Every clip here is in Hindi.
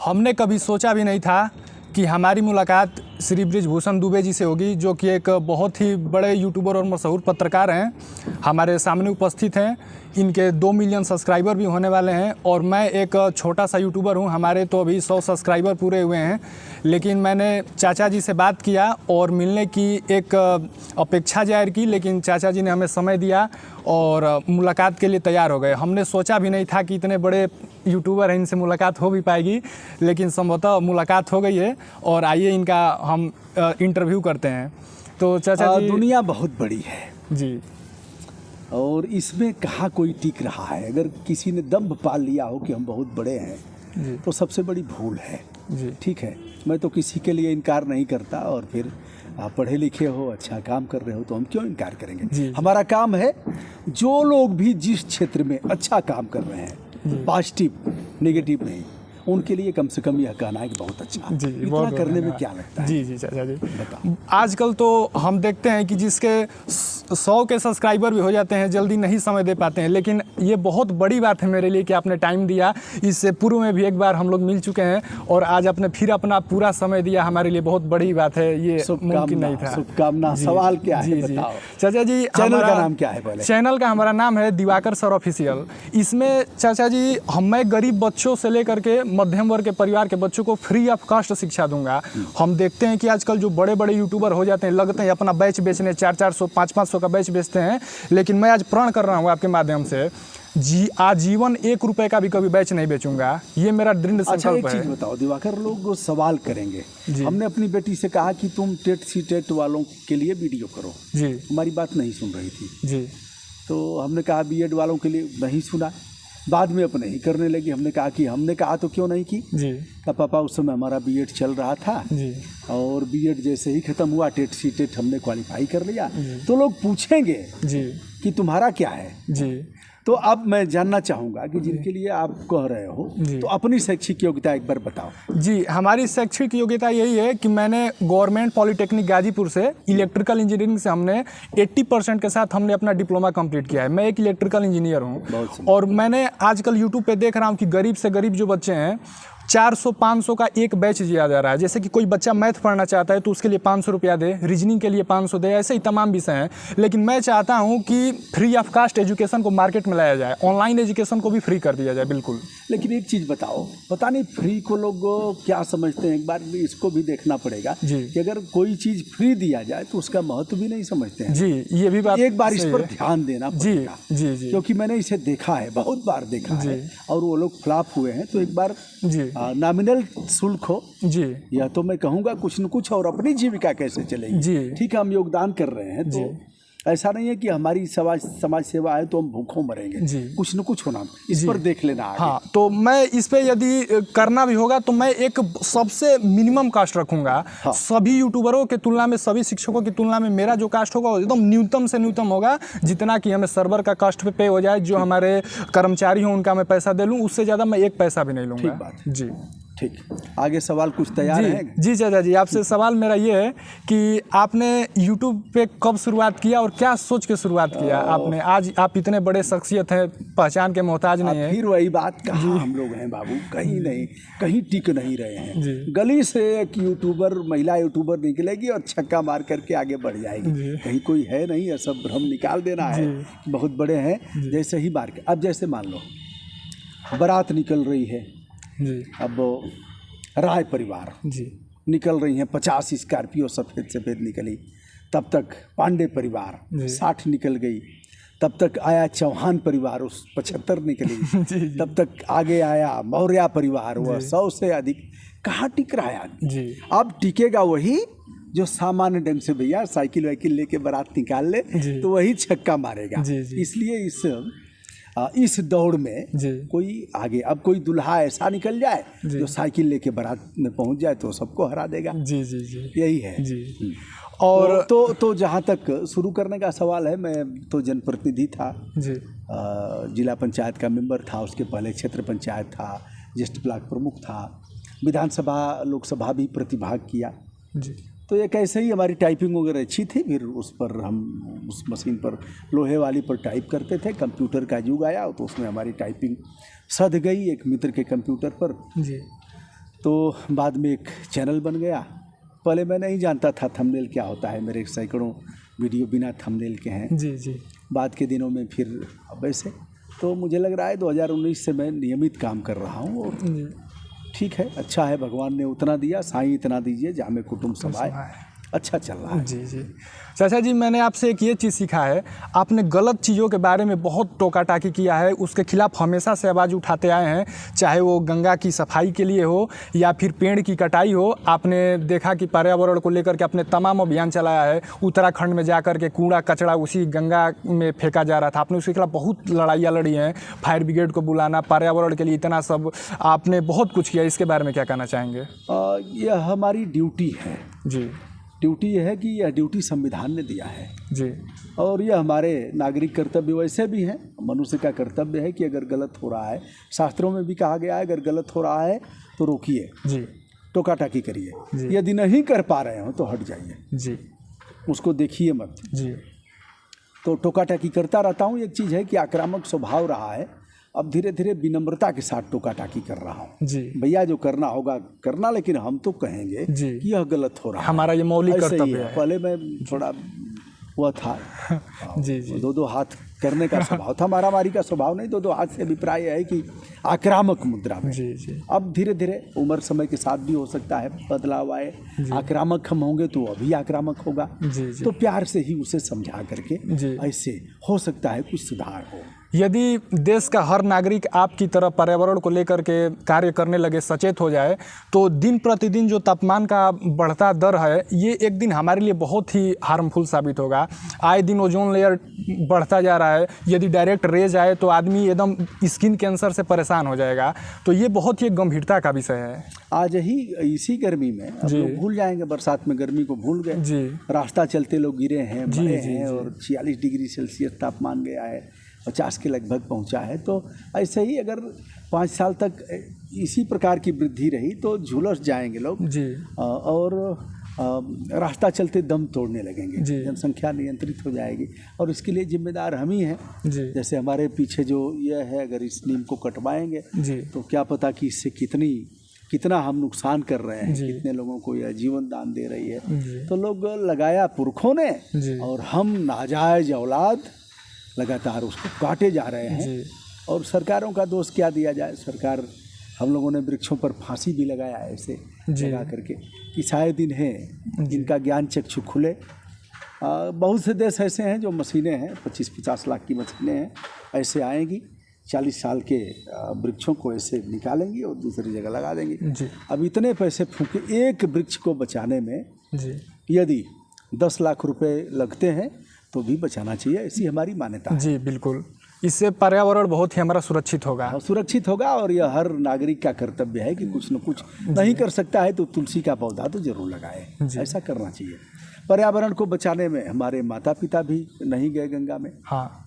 हमने कभी सोचा भी नहीं था कि हमारी मुलाकात श्री बृजभूषण दुबे जी से होगी, जो कि एक बहुत ही बड़े यूट्यूबर और मशहूर पत्रकार हैं। हमारे सामने उपस्थित हैं। इनके 2 मिलियन सब्सक्राइबर भी होने वाले हैं और मैं एक छोटा सा यूट्यूबर हूं। हमारे तो अभी 100 सब्सक्राइबर पूरे हुए हैं, लेकिन मैंने चाचा जी से बात किया और मिलने की एक अपेक्षा जाहिर की, लेकिन चाचा जी ने हमें समय दिया और मुलाकात के लिए तैयार हो गए। हमने सोचा भी नहीं था कि इतने बड़े यूट्यूबर हैं, इनसे मुलाकात हो भी पाएगी, लेकिन संभवतः मुलाकात हो गई है। और आइए इनका हम इंटरव्यू करते हैं। तो चाचा जी, दुनिया बहुत बड़ी है जी, और इसमें कहाँ कोई टिक रहा है। अगर किसी ने दम्भ पाल लिया हो कि हम बहुत बड़े हैं तो सबसे बड़ी भूल है जी। ठीक है, मैं तो किसी के लिए इनकार नहीं करता। और फिर आप पढ़े लिखे हो, अच्छा काम कर रहे हो, तो हम क्यों इनकार करेंगे। हमारा काम है जो लोग भी जिस क्षेत्र में अच्छा काम कर रहे हैं, पॉजिटिव नेगेटिव नहीं, उनके लिए कम से कम यह कहना है कि बहुत अच्छा। जी, इतना बहुत करने में क्या लगता है। जी जी चाचा जी, बताओ। आजकल तो हम देखते हैं कि जिसके 100 के सब्सक्राइबर भी हो जाते हैं, जल्दी नहीं समय दे पाते हैं, लेकिन ये बहुत बड़ी बात है मेरे लिए कि आपने टाइम दिया। इससे पूर्व में भी एक बार हम लोग मिल चुके हैं और आज आपने फिर अपना पूरा समय दिया, हमारे लिए बहुत बड़ी बात है। ये मुमकिन नहीं था। शुभकामना। सवाल क्या है बताओ। चाचा जी, चैनल का नाम क्या है पहले? चैनल का हमारा नाम है दिवाकर सर ऑफिशियल। इसमें चाचा जी मैं गरीब बच्चों से लेकर के मध्यम वर्ग के परिवार के बच्चों को फ्री ऑफ कॉस्ट शिक्षा दूंगा। हम देखते हैं कि आजकल जो बड़े बड़े यूट्यूबर हो जाते हैं, लगते हैं अपना बैच बेचने, 400-400 500-500 का बैच बेचते हैं, लेकिन मैं आज प्रण कर रहा हूँ आपके माध्यम से आजीवन 1 रुपए का भी कभी बैच नहीं बेचूंगा। ये मेरा दृढ़ संकल्प है। एक चीज बताओ दिवाकर, लोग सवाल करेंगे। हमने अपनी बेटी से कहा कि तुम टेट सी टेट वालों के लिए वीडियो करो जी, हमारी बात नहीं सुन रही थी जी। तो हमने कहा बीएड वालों के लिए नहीं सुना, बाद में अपने ही करने लगी। हमने कहा तो क्यों नहीं की जी। का पापा उस समय हमारा बीएड चल रहा था जी। और बीएड जैसे ही खत्म हुआ टेट सी टेट हमने क्वालिफाई कर लिया। तो लोग पूछेंगे जी कि तुम्हारा क्या है जी। तो अब मैं जानना चाहूँगा कि जिनके लिए आप कह रहे हो तो अपनी शैक्षिक योग्यता एक बार बताओ। जी, हमारी शैक्षिक योग्यता यही है कि मैंने गवर्नमेंट पॉलिटेक्निक गाजीपुर से इलेक्ट्रिकल इंजीनियरिंग से हमने 80% के साथ हमने अपना डिप्लोमा कंप्लीट किया है। मैं एक इलेक्ट्रिकल इंजीनियर हूँ और मैंने आजकल यूट्यूब पे देख रहा हूँ कि गरीब से गरीब जो बच्चे हैं 400-500 का एक बैच दिया जा रहा है। जैसे कि कोई बच्चा मैथ पढ़ना चाहता है तो उसके लिए 500 रुपया दे, रीजनिंग के लिए 500 दे, ऐसे ही तमाम विषय हैं। लेकिन मैं चाहता हूं कि फ्री ऑफ कास्ट एजुकेशन को मार्केट में लाया जाए, ऑनलाइन एजुकेशन को भी फ्री कर दिया जाए। बिल्कुल। लेकिन एक चीज़ बताओ, पता नहीं फ्री को लोग क्या समझते हैं, एक बार इसको भी देखना पड़ेगा कि अगर कोई चीज़ फ्री दिया जाए तो उसका महत्व भी नहीं समझते हैं। जी, ये भी बात एक बार इस पर ध्यान देना पड़ेगा। जी जी, क्योंकि मैंने इसे देखा है, बहुत बार देखा है और वो लोग फ्लॉप हुए हैं। तो एक बार जी नॉमिनल शुल्क हो जी, या तो मैं कहूँगा कुछ न कुछ, और अपनी जीविका कैसे चलेगी जी। ठीक है, हम योगदान कर रहे हैं तो ऐसा नहीं है कि हमारी समाज सेवा है तो हम भूखों मरेंगे, कुछ न कुछ होना, इस पर देख लेना आगे। हाँ, तो मैं इस पे यदि करना भी होगा तो मैं एक सबसे मिनिमम कास्ट रखूंगा। हाँ। सभी यूट्यूबरों के तुलना में, सभी शिक्षकों की तुलना में मेरा जो कास्ट होगा एकदम न्यूनतम से न्यूनतम होगा, जितना कि हमें सर्वर का कास्ट पे हो जाए, जो हमारे कर्मचारी हों उनका मैं पैसा दे लूँ, उससे ज़्यादा मैं एक पैसा भी नहीं लूँगा। ठीक बात जी, ठीक। आगे सवाल कुछ तैयार है? जी चाचा जी, आपसे सवाल मेरा ये है कि आपने YouTube पे कब शुरुआत किया और क्या सोच के शुरुआत किया आपने? आज आप इतने बड़े शख्सियत हैं, पहचान के मोहताज नहीं है। फिर वही बात, कहाँ हम लोग हैं बाबू, कहीं नहीं, कहीं टिक नहीं रहे हैं। गली से एक यूट्यूबर, महिला यूट्यूबर निकलेगी और छक्का मार करके आगे बढ़ जाएगी। कहीं कोई है नहीं, यह सब भ्रम निकाल देना है बहुत बड़े हैं। जैसे ही मार्केट, अब जैसे मान लो बारात निकल रही है जी, अब राय परिवार जी निकल रही हैं, 50 स्कॉर्पियो सफ़ेद निकली, तब तक पांडे परिवार 60 निकल गई, तब तक आया चौहान परिवार, उस 75 निकली तब तक आगे आया मौर्य परिवार, वह 100 से अधिक। कहाँ टिक रहा है आदमी? अब टिकेगा वही जो सामान्य ढंग से भैया साइकिल वाइकिल लेके बारात निकाल ले तो वही छक्का मारेगा। इसलिए इस दौड़ में कोई आगे, अब कोई दुल्हा ऐसा निकल जाए जो साइकिल लेके बारात में पहुंच जाए तो सबको हरा देगा। जी जी जी, यही है जी। और तो जहाँ तक शुरू करने का सवाल है, मैं तो जनप्रतिनिधि था जी, जिला पंचायत का मेंबर था, उसके पहले क्षेत्र पंचायत था, ज्येष्ठ ब्लॉक प्रमुख था, विधानसभा लोकसभा भी प्रतिभाग किया जी। तो एक ऐसे ही हमारी टाइपिंग वगैरह अच्छी थी, फिर उस पर हम उस मशीन पर लोहे वाली पर टाइप करते थे। कंप्यूटर का युग आया तो उसमें हमारी टाइपिंग सध गई एक मित्र के कंप्यूटर पर जी। तो बाद में एक चैनल बन गया। पहले मैं नहीं जानता था थंबनेल क्या होता है, मेरे सैकड़ों वीडियो बिना थंबनेल के हैं। जी जी। बाद के दिनों में फिर वैसे तो मुझे लग रहा है 2019 से मैं नियमित काम कर रहा हूँ और ठीक है, अच्छा है, भगवान ने उतना दिया, साईं इतना दीजिए जहाँ में कुटुंब समाए, अच्छा चल रहा है। जी जी। चाचा जी, मैंने आपसे एक ये चीज़ सीखा है, आपने गलत चीज़ों के बारे में बहुत टोका टाकी किया है, उसके खिलाफ हमेशा से आवाज़ उठाते आए हैं, चाहे वो गंगा की सफाई के लिए हो या फिर पेड़ की कटाई हो। आपने देखा कि पर्यावरण को लेकर के आपने तमाम अभियान चलाया है। उत्तराखंड में जाकर के कूड़ा कचरा उसी गंगा में फेंका जा रहा था, आपने उसके खिलाफ बहुत लड़ाइयाँ लड़ी हैं, फायर ब्रिगेड को बुलाना, पर्यावरण के लिए इतना सब आपने बहुत कुछ किया। इसके बारे में क्या कहना चाहेंगे? यह हमारी ड्यूटी है जी। ड्यूटी है कि यह ड्यूटी संविधान ने दिया है जी। और यह हमारे नागरिक कर्तव्य वैसे भी हैं। मनुष्य का कर्तव्य है कि अगर गलत हो रहा है, शास्त्रों में भी कहा गया है, अगर गलत हो रहा है तो रोकिए जी, टोका टाकी करिए, यदि नहीं कर पा रहे हो तो हट जाइए जी, उसको देखिए मत जी। तो टोका टाकी करता रहता हूँ। एक चीज़ है कि आक्रामक स्वभाव रहा है, अब धीरे धीरे विनम्रता के साथ टोका टाकी कर रहा हूँ। जी भैया जो करना होगा करना, लेकिन हम तो कहेंगे जी, कि यह गलत हो रहा है, हमारा ये मौलिक ऐसे ही कर्तव्य है। है। पहले मैं थोड़ा हुआ था जी जी, दो हाथ करने का स्वभाव था, मारामारी का स्वभाव नहीं, दो हाथ से अभिप्राय है कि आक्रामक मुद्रा में। जी जी, अब धीरे धीरे उम्र समय के साथ भी हो सकता है बदलाव आए, आक्रामक हम होंगे तो अभी आक्रामक होगा। जी जी, तो प्यार से ही उसे समझा करके जी। ऐसे हो सकता है कुछ सुधार हो। यदि देश का हर नागरिक आपकी तरह पर्यावरण को लेकर के कार्य करने लगे, सचेत हो जाए, तो दिन प्रतिदिन जो तापमान का बढ़ता दर है, ये एक दिन हमारे लिए बहुत ही हार्मफुल साबित होगा। आए दिन ओजोन लेयर बढ़ता जा रहा है, यदि डायरेक्ट रेज आए तो आदमी एकदम स्किन कैंसर से परेशान हो जाएगा। तो ये बहुत ही गंभीरता का विषय है। आज ही इसी गर्मी में अब लोग भूल जाएंगे, बरसात में गर्मी को भूल गए जी, रास्ता चलते लोग गिरे हैं, मरे हैं और 46 डिग्री सेल्सियस तापमान गया है, 50 के लगभग पहुंचा है। तो ऐसे ही अगर 5 साल तक इसी प्रकार की वृद्धि रही तो झुलस जाएंगे लोग जी, और रास्ता चलते दम तोड़ने लगेंगे, जी। जनसंख्या नियंत्रित हो जाएगी और इसके लिए जिम्मेदार हम ही हैं। जी, जैसे हमारे पीछे जो यह है, अगर इस नीम को कटवाएंगे जी, तो क्या पता कि इससे कितना हम नुकसान कर रहे हैं, जी। कितने लोगों को यह जीवन दान दे रही है। जी, तो लोग लगाया पुरखों ने जी। और हम नाजायज औलाद लगातार उसको काटे जा रहे हैं। जी, और सरकारों का दोष क्या दिया जाए, सरकार हम लोगों ने वृक्षों पर फांसी भी लगाया है ऐसे जी। लगा करके कि शायद इन्हें इनका ज्ञान चक्षु खुले। बहुत से देश ऐसे हैं जो मशीनें हैं, 25-50 लाख की मशीनें हैं, ऐसे आएंगी 40 साल के वृक्षों को ऐसे निकालेंगी और दूसरी जगह लगा देंगी। जी, अब इतने पैसे फूके एक वृक्ष को बचाने में, जी, यदि 10 लाख रुपए लगते हैं तो भी बचाना चाहिए, ऐसी हमारी मान्यता है। जी, बिल्कुल। इससे पर्यावरण बहुत ही हमारा सुरक्षित होगा। और सुरक्षित होगा और यह हर नागरिक का कर्तव्य है कि कुछ न कुछ नहीं कर सकता है तो तुलसी का पौधा तो जरूर लगाए, ऐसा करना चाहिए। पर्यावरण को बचाने में हमारे माता पिता भी नहीं गए गंगा में। हाँ,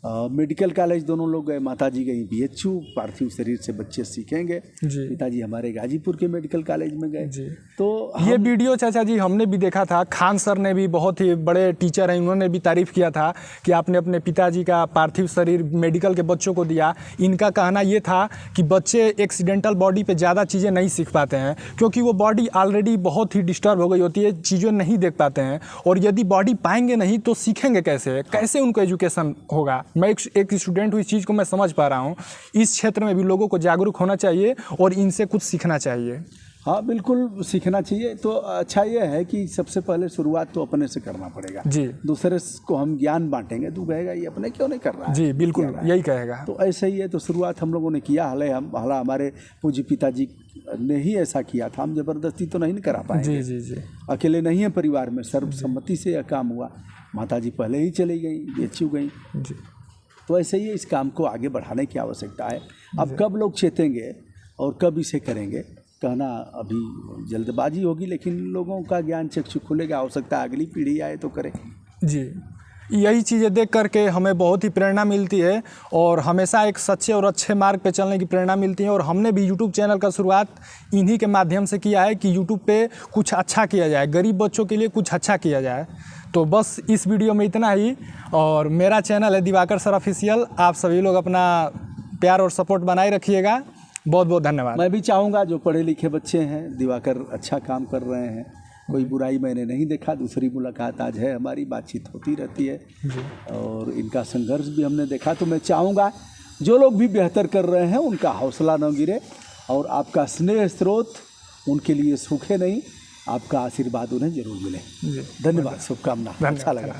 मेडिकल कॉलेज दोनों लोग गए, माताजी गई BHU, पार्थिव शरीर से बच्चे सीखेंगे। जी, पिताजी हमारे गाजीपुर के मेडिकल कॉलेज में गए। जी। तो ये वीडियो चाचा जी हमने भी देखा था, खान सर ने भी, बहुत ही बड़े टीचर हैं, उन्होंने भी तारीफ़ किया था कि आपने अपने पिताजी का पार्थिव शरीर मेडिकल के बच्चों को दिया। इनका कहना ये था कि बच्चे एक्सीडेंटल बॉडी पे ज़्यादा चीज़ें नहीं सीख पाते हैं क्योंकि वो बॉडी ऑलरेडी बहुत ही डिस्टर्ब हो गई होती है, चीज़ें नहीं देख पाते हैं, और यदि बॉडी पाएंगे नहीं तो सीखेंगे कैसे उनको एजुकेशन होगा। मैं एक स्टूडेंट हूँ, इस चीज़ को मैं समझ पा रहा हूँ। इस क्षेत्र में भी लोगों को जागरूक होना चाहिए और इनसे कुछ सीखना चाहिए। हाँ, बिल्कुल सीखना चाहिए। तो अच्छा ये है कि सबसे पहले शुरुआत तो अपने से करना पड़ेगा। जी, दूसरे को हम ज्ञान बांटेंगे तो कहेगा ये अपने क्यों नहीं कर रहा है। जी, बिल्कुल यही कहेगा। तो ऐसे ही है, तो शुरुआत हम लोगों ने किया। हालांकि हमारे पूज्य पिताजी ने ही ऐसा किया था, हम जबरदस्ती तो नहीं करा पाएंगे। जी, जी, जी, अकेले नहीं है, परिवार में सर्वसम्मति से यह काम हुआ। माताजी पहले ही चली गई, BHU गई। जी, तो ऐसे ही इस काम को आगे बढ़ाने की आवश्यकता है। अब कब लोग चेतेंगे और कब इसे करेंगे कहना अभी जल्दबाजी होगी, लेकिन लोगों का ज्ञान चक्षु खुलेगा, हो सकता है अगली पीढ़ी आए तो करे। जी, यही चीज़ें देख करके हमें बहुत ही प्रेरणा मिलती है और हमेशा एक सच्चे और अच्छे मार्ग पे चलने की प्रेरणा मिलती है। और हमने भी यूट्यूब चैनल का शुरुआत इन्हीं के माध्यम से किया है कि यूट्यूब पे कुछ अच्छा किया जाए, गरीब बच्चों के लिए कुछ अच्छा किया जाए। तो बस इस वीडियो में इतना ही। और मेरा चैनल है दिवाकर सर ऑफिशियल। आप सभी लोग अपना प्यार और सपोर्ट बनाए रखिएगा बहुत बहुत धन्यवाद। मैं भी चाहूँगा जो पढ़े लिखे बच्चे हैं, दिवाकर अच्छा काम कर रहे हैं, कोई बुराई मैंने नहीं देखा। दूसरी मुलाकात आज है, हमारी बातचीत होती रहती है और इनका संघर्ष भी हमने देखा। तो मैं चाहूँगा जो लोग भी बेहतर कर रहे हैं उनका हौसला न गिरे और आपका स्नेह स्रोत उनके लिए सूखे नहीं, आपका आशीर्वाद उन्हें जरूर मिले। धन्यवाद, शुभकामना। अच्छा लगा।